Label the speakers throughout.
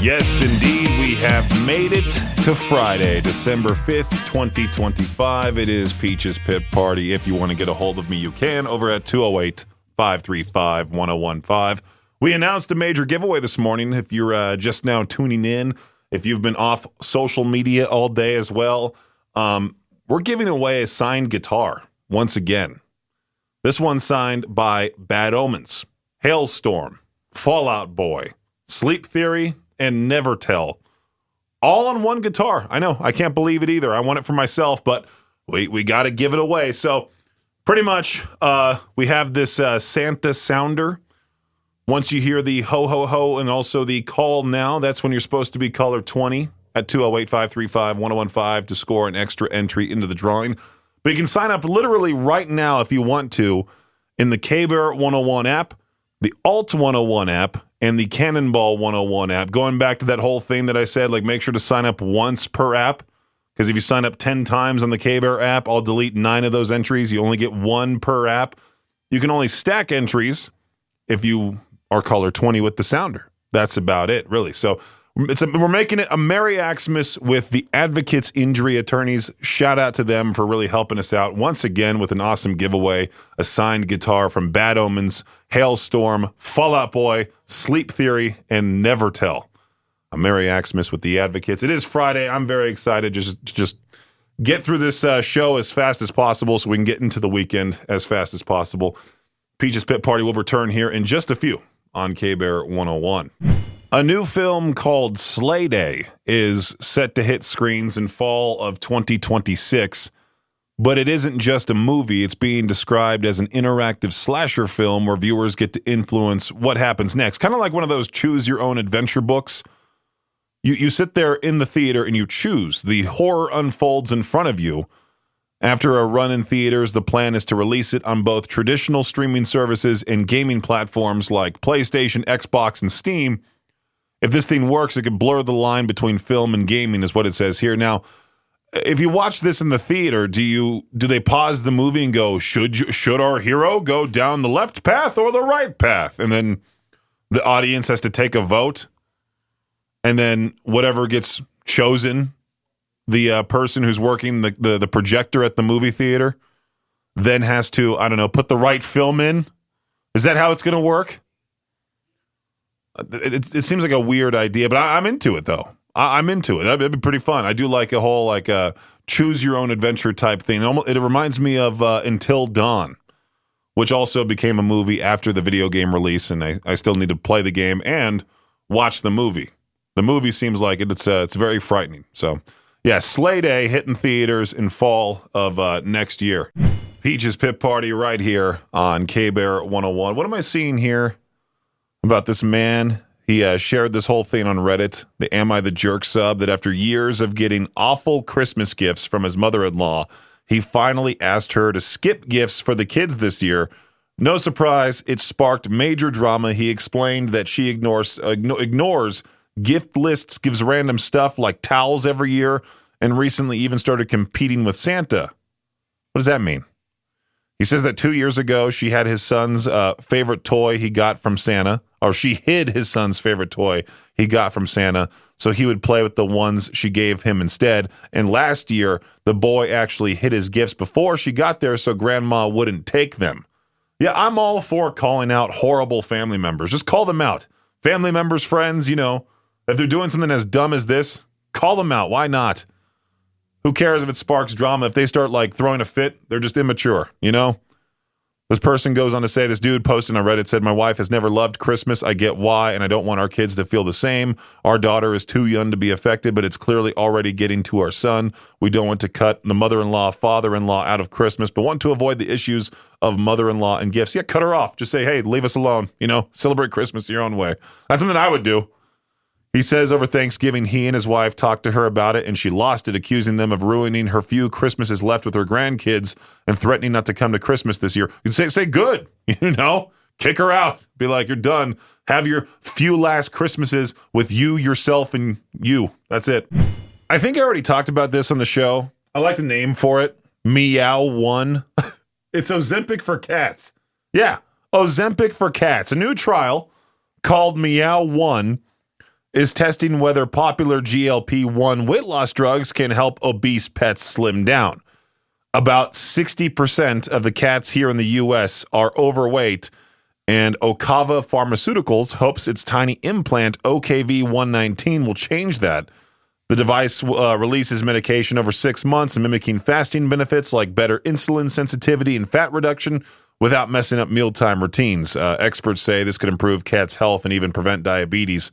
Speaker 1: Yes, indeed, we have made it to Friday, December 5th, 2025. It is Peach's Pit Party. If you want to get a hold of me, you can over at 208-535-1015. We announced a major giveaway this morning. If you're just now tuning in, if you've been off social media all day as well, we're giving away a signed guitar once again. This one signed by Bad Omens, Hailstorm, Fall Out Boy, Sleep Theory, and Never Tell. All on one guitar. I know, I can't believe it either. I want it for myself, but we got to give it away. So pretty much we have this Santa sounder. Once you hear the ho, ho, ho, and also the call now, that's when you're supposed to be caller 20 at 208-535-1015 to score an extra entry into the drawing. But you can sign up literally right now if you want to in the K-Bear 101 app, the Alt 101 app, and the Cannonball 101 app. Going back to that whole thing that I said, like make sure to sign up once per app, because if you sign up 10 times on the K-Bear app, I'll delete 9 of those entries. You only get 1 per app. You can only stack entries if you are caller 20 with the sounder. That's about it, really. So we're making it a Merry Xmas with the Advocates Injury Attorneys. Shout out to them for really helping us out once again with an awesome giveaway, a signed guitar from Bad Omens, Hailstorm, Fall Out Boy, Sleep Theory, and Never Tell. A Merry Xmas with the Advocates. It is Friday. I'm very excited just get through this show as fast as possible so we can get into the weekend as fast as possible. Peach's Pit Party will return here in just a few on K-Bear 101. A new film called Sleigh Day is set to hit screens in fall of 2026, but it isn't just a movie. It's being described as an interactive slasher film where viewers get to influence what happens next. Kind of like one of those choose-your-own-adventure books. You sit there in the theater and you choose. The horror unfolds in front of you. After a run in theaters, the plan is to release it on both traditional streaming services and gaming platforms like PlayStation, Xbox, and Steam. If this thing works, it could blur the line between film and gaming, is what it says here. Now, if you watch this in the theater, do they pause the movie and go, should our hero go down the left path or the right path? And then the audience has to take a vote, and then whatever gets chosen, the person who's working the projector at the movie theater then has to, I don't know, put the right film in? Is that how it's going to work? It seems like a weird idea, but I'm into it, though. I'm into it. That'd be pretty fun. I do like a whole choose-your-own-adventure type thing. It reminds me of Until Dawn, which also became a movie after the video game release, and I still need to play the game and watch the movie. The movie seems like it's very frightening. So, yeah, Sleigh Day hitting theaters in fall of next year. Peach's Pit Party right here on K-Bear 101. What am I seeing here about this man? He shared this whole thing on Reddit, the Am I the Jerk sub, that after years of getting awful Christmas gifts from his mother-in-law, he finally asked her to skip gifts for the kids this year. No surprise, it sparked major drama. He explained that she ignores gift lists, gives random stuff like towels every year, and recently even started competing with Santa. What does that mean? He says that 2 years ago, she had his son's favorite toy he got from Santa, or she hid his son's favorite toy he got from Santa, so he would play with the ones she gave him instead. And last year, the boy actually hid his gifts before she got there so grandma wouldn't take them. Yeah, I'm all for calling out horrible family members. Just call them out. Family members, friends, if they're doing something as dumb as this, call them out. Why not? Who cares if it sparks drama? If they start throwing a fit, they're just immature, This person goes on to say, this dude posted on Reddit said, my wife has never loved Christmas. I get why, and I don't want our kids to feel the same. Our daughter is too young to be affected, but it's clearly already getting to our son. We don't want to cut the mother-in-law, father-in-law out of Christmas, but want to avoid the issues of mother-in-law and gifts. Yeah, cut her off. Just say, hey, leave us alone. Celebrate Christmas your own way. That's something I would do. He says over Thanksgiving, he and his wife talked to her about it, and she lost it, accusing them of ruining her few Christmases left with her grandkids and threatening not to come to Christmas this year. You'd say good, kick her out. Be like, you're done. Have your few last Christmases with you, yourself, and you. That's it. I think I already talked about this on the show. I like the name for it. Meow One. It's Ozempic for cats. Yeah, Ozempic for cats. A new trial called Meow One is testing whether popular GLP-1 weight loss drugs can help obese pets slim down. About 60% of the cats here in the U.S. are overweight, and Okava Pharmaceuticals hopes its tiny implant OKV-119 will change that. The device releases medication over 6 months, mimicking fasting benefits like better insulin sensitivity and fat reduction without messing up mealtime routines. Experts say this could improve cats' health and even prevent diabetes.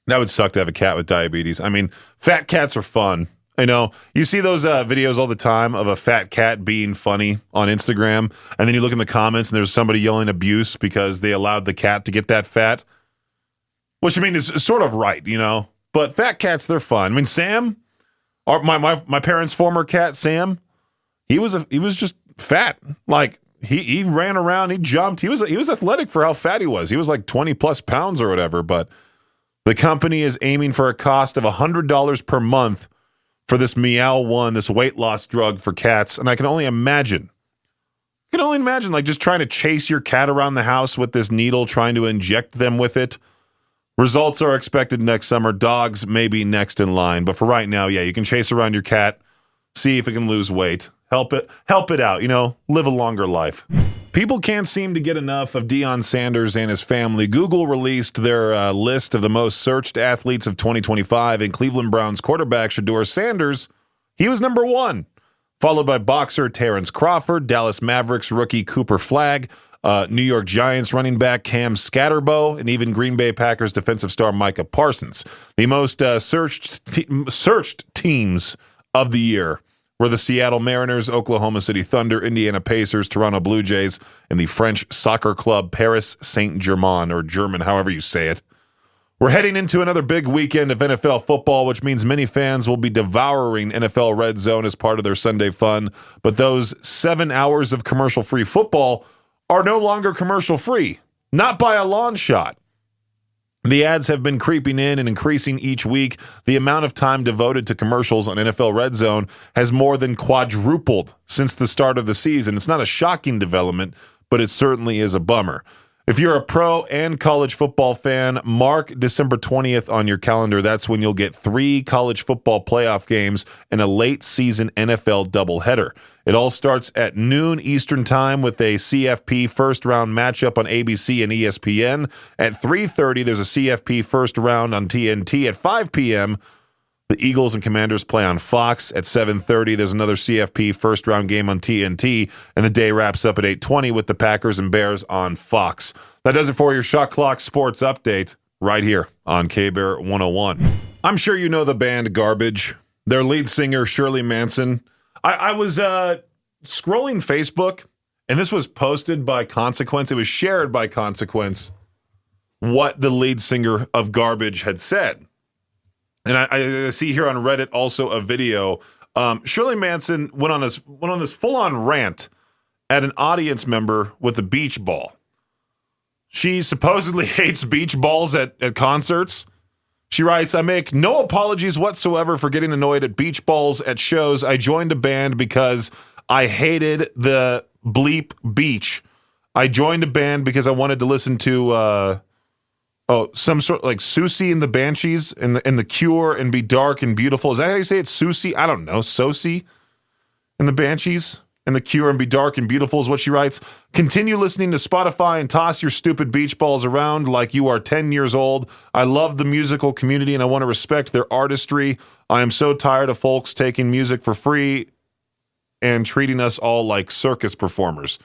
Speaker 1: That would suck to have a cat with diabetes. I mean, fat cats are fun. I know. You see those videos all the time of a fat cat being funny on Instagram, and then you look in the comments and there's somebody yelling abuse because they allowed the cat to get that fat. Which, I mean, is sort of right, you know? But fat cats, they're fun. I mean, Sam, my parents' former cat, Sam, he was just fat. Like, he ran around, he jumped. He was athletic for how fat he was. He was like 20 plus pounds or whatever, but the company is aiming for a cost of $100 per month for this Meow One, this weight loss drug for cats. And I can only imagine, like just trying to chase your cat around the house with this needle, trying to inject them with it. Results are expected next summer. Dogs may be next in line. But for right now, yeah, you can chase around your cat, see if it can lose weight. Help it out, live a longer life. People can't seem to get enough of Deion Sanders and his family. Google released their list of the most searched athletes of 2025, and Cleveland Browns quarterback Shedeur Sanders, he was number 1, followed by boxer Terrence Crawford, Dallas Mavericks rookie Cooper Flagg, New York Giants running back Cam Scatterbo, and even Green Bay Packers defensive star Micah Parsons. The most searched teams of the year were the Seattle Mariners, Oklahoma City Thunder, Indiana Pacers, Toronto Blue Jays, and the French soccer club Paris Saint-Germain, or German, however you say it. We're heading into another big weekend of NFL football, which means many fans will be devouring NFL Red Zone as part of their Sunday fun. But those 7 hours of commercial-free football are no longer commercial-free, not by a long shot. The ads have been creeping in and increasing each week. The amount of time devoted to commercials on NFL Red Zone has more than quadrupled since the start of the season. It's not a shocking development, but it certainly is a bummer. If you're a pro and college football fan, mark December 20th on your calendar. That's when you'll get 3 college football playoff games and a late season NFL doubleheader. It all starts at noon Eastern time with a CFP first round matchup on ABC and ESPN. At 3:30, there's a CFP first round on TNT. At 5 p.m., the Eagles and Commanders play on Fox. At 7:30, there's another CFP first round game on TNT, and the day wraps up at 8:20 with the Packers and Bears on Fox. That does it for your Shot Clock Sports Update right here on K-Bear 101. I'm sure you know the band Garbage. Their lead singer, Shirley Manson. I was scrolling Facebook, and this was posted by Consequence. It was shared by Consequence what the lead singer of Garbage had said. And I see here on Reddit also a video. Shirley Manson went on this full-on rant at an audience member with a beach ball. She supposedly hates beach balls at concerts. She writes, "I make no apologies whatsoever for getting annoyed at beach balls at shows. I joined a band because I hated the bleep beach. I joined a band because I wanted to listen to some sort like Susie and the Banshees and the Cure and Be Dark and Beautiful. Is that how you say it? Susie? I don't know. Sosie and the Banshees and the Cure and Be Dark and Beautiful is what she writes. Continue listening to Spotify and toss your stupid beach balls around like you are 10 years old. I love the musical community and I want to respect their artistry. I am so tired of folks taking music for free and treating us all like circus performers."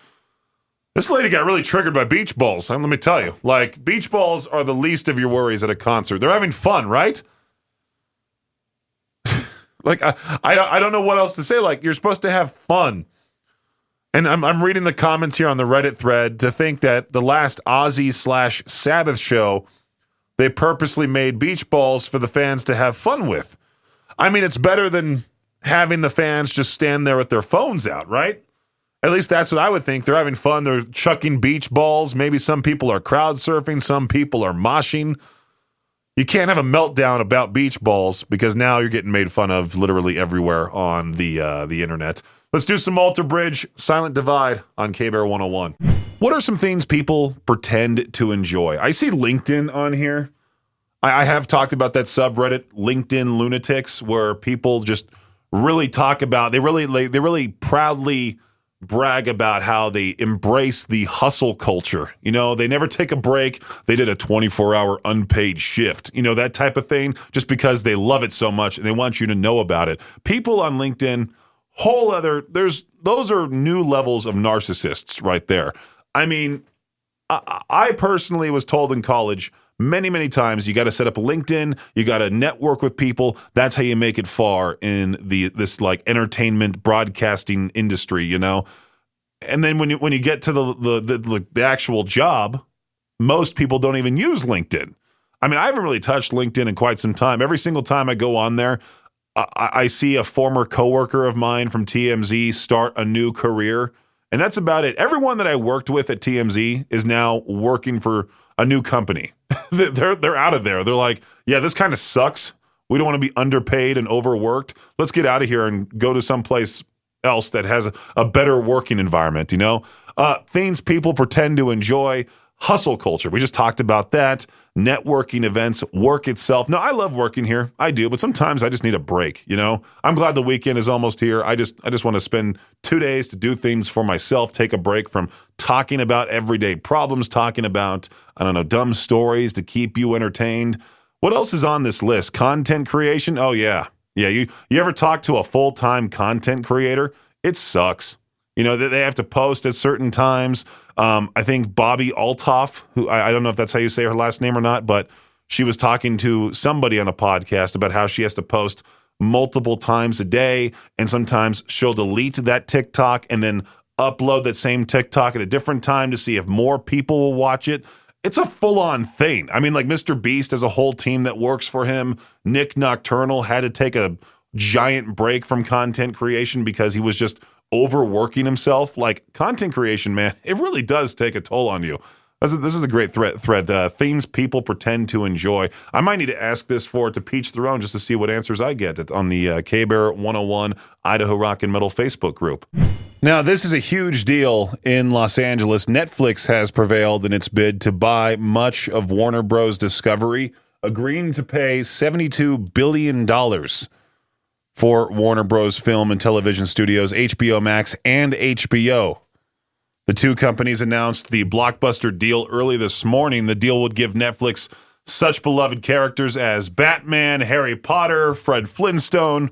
Speaker 1: This lady got really triggered by beach balls. And let me tell you, like, beach balls are the least of your worries at a concert. They're having fun, right? Like, I don't know what else to say. Like, you're supposed to have fun. And I'm reading the comments here on the Reddit thread to think that the last Ozzy/Sabbath show, they purposely made beach balls for the fans to have fun with. I mean, it's better than having the fans just stand there with their phones out, right? At least that's what I would think. They're having fun. They're chucking beach balls. Maybe some people are crowd surfing. Some people are moshing. You can't have a meltdown about beach balls because now you're getting made fun of literally everywhere on the internet. Let's do some Alter Bridge, Silent Divide on K-Bear 101. What are some things people pretend to enjoy? I see LinkedIn on here. I have talked about that subreddit, LinkedIn Lunatics, where people just really talk about, they really proudly brag about how they embrace the hustle culture. You know, they never take a break. They did a 24-hour unpaid shift, you know, that type of thing, just because they love it so much and they want you to know about it. People on LinkedIn, those are new levels of narcissists right there. I mean, I personally was told in college many, many times, you got to set up a LinkedIn, you got to network with people. That's how you make it far in this like entertainment broadcasting industry, you know. And then when you get to the actual job, most people don't even use LinkedIn. I mean, I haven't really touched LinkedIn in quite some time. Every single time I go on there, I see a former coworker of mine from TMZ start a new career, and that's about it. Everyone that I worked with at TMZ is now working for a new company. They're out of there. They're like, yeah, this kind of sucks. We don't want to be underpaid and overworked. Let's get out of here and go to someplace else that has a better working environment, you know? Things people pretend to enjoy. Hustle culture. We just talked about that. Networking events, work itself. No, I love working here. I do, but sometimes I just need a break, you know? I'm glad the weekend is almost here. I just want to spend 2 days to do things for myself, take a break from talking about everyday problems, talking about, I don't know, dumb stories to keep you entertained. What else is on this list? Content creation? Oh, yeah. Yeah, you ever talk to a full-time content creator? It sucks. You know, they have to post at certain times. I think Bobby Altoff, who I don't know if that's how you say her last name or not, but she was talking to somebody on a podcast about how she has to post multiple times a day, and sometimes she'll delete that TikTok and then upload that same TikTok at a different time to see if more people will watch it. It's a full-on thing. I mean, like Mr. Beast has a whole team that works for him. Nick Nocturnal had to take a giant break from content creation because he was just overworking himself. Like, content creation, man, it really does take a toll on you. This is a great thread. Things people pretend to enjoy. I might need to ask this to Peach Throne just to see what answers I get on the K-Bear 101 Idaho Rock and Metal Facebook group. Now, this is a huge deal in Los Angeles. Netflix has prevailed in its bid to buy much of Warner Bros. Discovery, agreeing to pay $72 billion for Warner Bros. Film and Television Studios, HBO Max, and HBO. The two companies announced the blockbuster deal early this morning. The deal would give Netflix such beloved characters as Batman, Harry Potter, Fred Flintstone.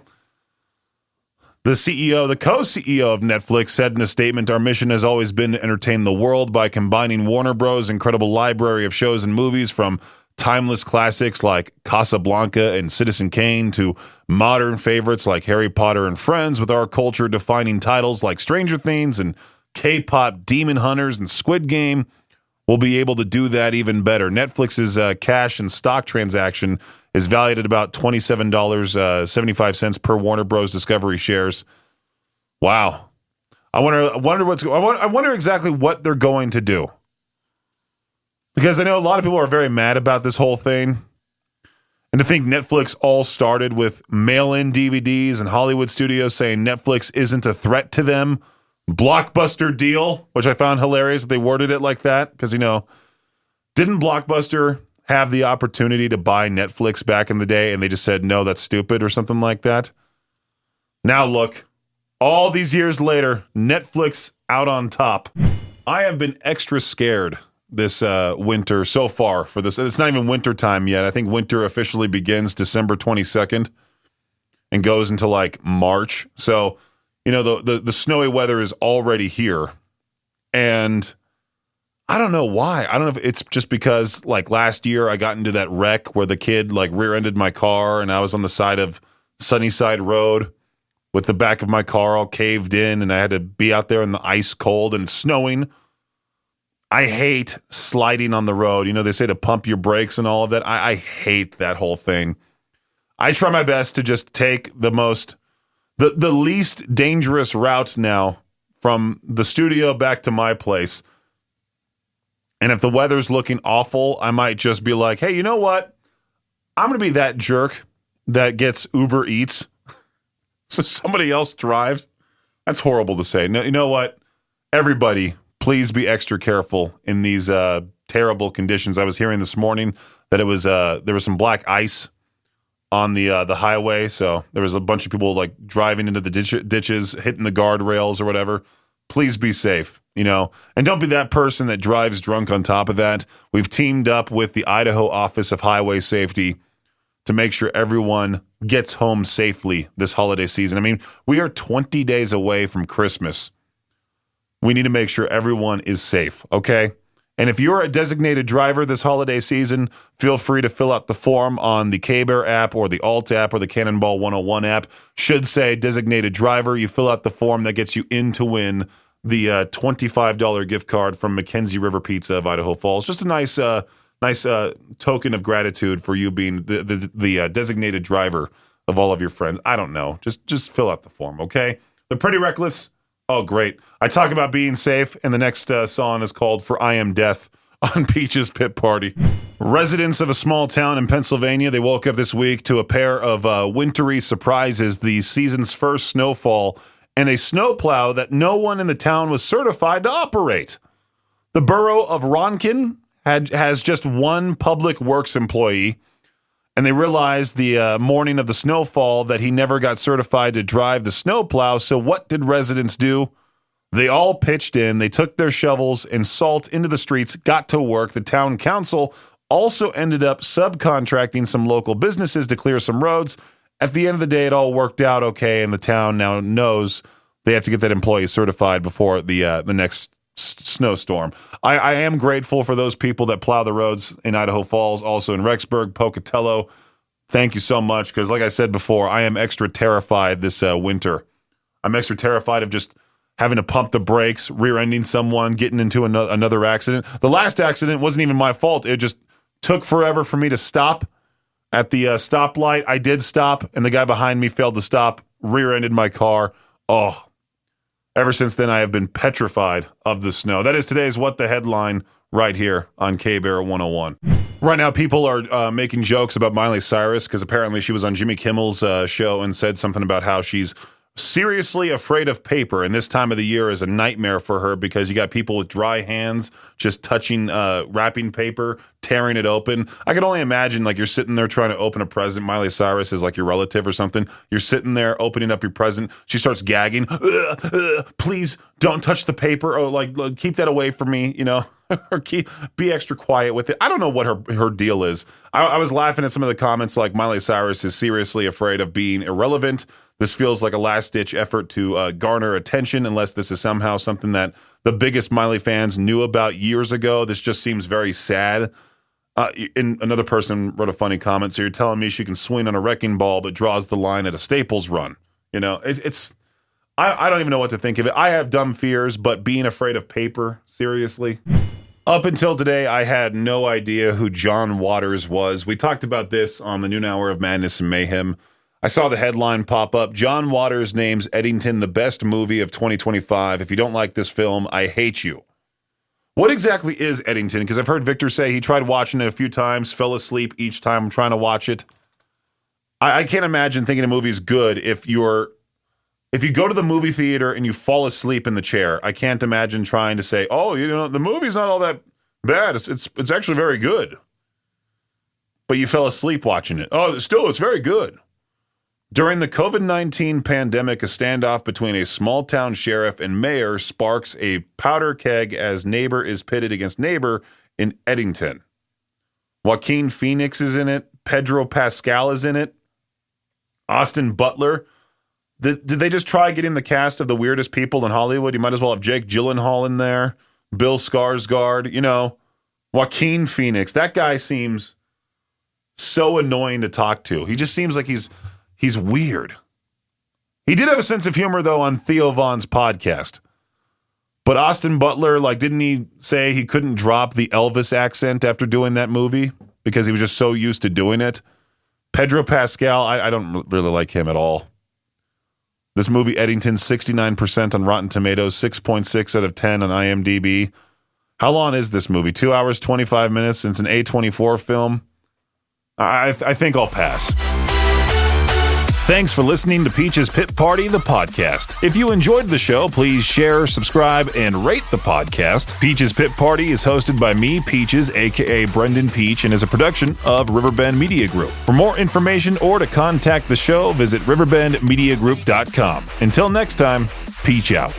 Speaker 1: The co-CEO of Netflix said in a statement, "Our mission has always been to entertain the world by combining Warner Bros.' incredible library of shows and movies from timeless classics like Casablanca and Citizen Kane to modern favorites like Harry Potter and Friends with our culture-defining titles like Stranger Things and K-pop Demon Hunters and Squid Game. We'll be able to do that even better." Netflix's cash and stock transaction is valued at about $27.75 per Warner Bros. Discovery shares. Wow. I wonder exactly what they're going to do. Because I know a lot of people are very mad about this whole thing. And to think Netflix all started with mail-in DVDs and Hollywood studios saying Netflix isn't a threat to them. Blockbuster deal, which I found hilarious that they worded it like that. Because, you know, didn't Blockbuster have the opportunity to buy Netflix back in the day and they just said, no, that's stupid or something like that? Now look, all these years later, Netflix out on top. I have been extra scared this winter so far for this. It's not even winter time yet. I think winter officially begins December 22nd and goes into like March. So, you know, the snowy weather is already here. And I don't know why. I don't know if it's just because like last year I got into that wreck where the kid like rear-ended my car and I was on the side of Sunnyside Road with the back of my car all caved in and I had to be out there in the ice cold and snowing. I hate sliding on the road. You know, they say to pump your brakes and all of that. I hate that whole thing. I try my best to just take the least dangerous routes now from the studio back to my place. And if the weather's looking awful, I might just be like, hey, you know what? I'm going to be that jerk that gets Uber Eats so somebody else drives. That's horrible to say. No, you know what? Everybody, please be extra careful in these terrible conditions. I was hearing this morning that it was there was some black ice on the highway, so there was a bunch of people like driving into the ditches, hitting the guardrails or whatever. Please be safe, and don't be that person that drives drunk on top of that. We've teamed up with the Idaho Office of Highway Safety to make sure everyone gets home safely this holiday season. I mean, we are 20 days away from Christmas. We need to make sure everyone is safe, okay? And if you're a designated driver this holiday season, feel free to fill out the form on the K-Bear app or the Alt app or the Cannonball 101 app. Should say designated driver. You fill out the form that gets you in to win the $25 gift card from Mackenzie River Pizza of Idaho Falls. Just a nice token of gratitude for you being the designated driver of all of your friends. I don't know. Just fill out the form, okay? The Pretty Reckless. Oh, great. I talk about being safe, and the next song is called For I Am Death on Peach's Pit Party. Residents of a small town in Pennsylvania, they woke up this week to a pair of wintry surprises, the season's first snowfall, and a snowplow that no one in the town was certified to operate. The borough of Ronkin has just one public works employee, and they realized the morning of the snowfall that he never got certified to drive the snowplow. So what did residents do? They all pitched in. They took their shovels and salt into the streets, got to work. The town council also ended up subcontracting some local businesses to clear some roads. At the end of the day, it all worked out okay, and the town now knows they have to get that employee certified before the next snowstorm. I am grateful for those people that plow the roads in Idaho Falls, also in Rexburg, Pocatello. Thank you so much, because like I said before, I am extra terrified this winter. I'm extra terrified of just having to pump the brakes, rear-ending someone, getting into another accident. The last accident wasn't even my fault. It just took forever for me to stop at the stoplight. I did stop, and the guy behind me failed to stop, rear-ended my car. Oh, ever since then, I have been petrified of the snow. That is today's What the Headline right here on K-Bear 101. Right now, people are making jokes about Miley Cyrus because apparently she was on Jimmy Kimmel's show and said something about how she's seriously afraid of paper, and this time of the year is a nightmare for her because you got people with dry hands just touching wrapping paper, tearing it open. I can only imagine, like, you're sitting there trying to open a present. Miley Cyrus is like your relative or something. You're sitting there opening up your present. She starts gagging. Please don't touch the paper. Oh, like keep that away from me, or be extra quiet with it. I don't know what her deal is. I was laughing at some of the comments like Miley Cyrus is seriously afraid of being irrelevant. This feels like a last-ditch effort to garner attention, unless this is somehow something that the biggest Miley fans knew about years ago. This just seems very sad. And another person wrote a funny comment, so you're telling me she can swing on a wrecking ball but draws the line at a Staples run. I don't even know what to think of it. I have dumb fears, but being afraid of paper, seriously? Up until today, I had no idea who John Waters was. We talked about this on the noon hour of Madness and Mayhem. I saw the headline pop up. John Waters names Eddington the best movie of 2025. If you don't like this film, I hate you. What exactly is Eddington? Because I've heard Victor say he tried watching it a few times, fell asleep each time trying to watch it. I can't imagine thinking a movie's good if you go to the movie theater and you fall asleep in the chair. I can't imagine trying to say, oh, the movie's not all that bad. It's actually very good. But you fell asleep watching it. Oh, still, it's very good. During the COVID-19 pandemic, a standoff between a small-town sheriff and mayor sparks a powder keg as neighbor is pitted against neighbor in Eddington. Joaquin Phoenix is in it. Pedro Pascal is in it. Austin Butler. Did they just try getting the cast of the weirdest people in Hollywood? You might as well have Jake Gyllenhaal in there. Bill Skarsgård. Joaquin Phoenix. That guy seems so annoying to talk to. He just seems like he's weird. He did have a sense of humor, though, on Theo Von's podcast. But Austin Butler, didn't he say he couldn't drop the Elvis accent after doing that movie because he was just so used to doing it? Pedro Pascal, I don't really like him at all. This movie, Eddington, 69% on Rotten Tomatoes, 6.6 out of 10 on IMDb. How long is this movie? 2 hours, 25 minutes? It's an A24 film. I think I'll pass. Thanks for listening to Peach's Pit Party, the podcast. If you enjoyed the show, please share, subscribe, and rate the podcast. Peach's Pit Party is hosted by me, Peaches, aka Brendan Peach, and is a production of Riverbend Media Group. For more information or to contact the show, visit riverbendmediagroup.com. Until next time, Peach out.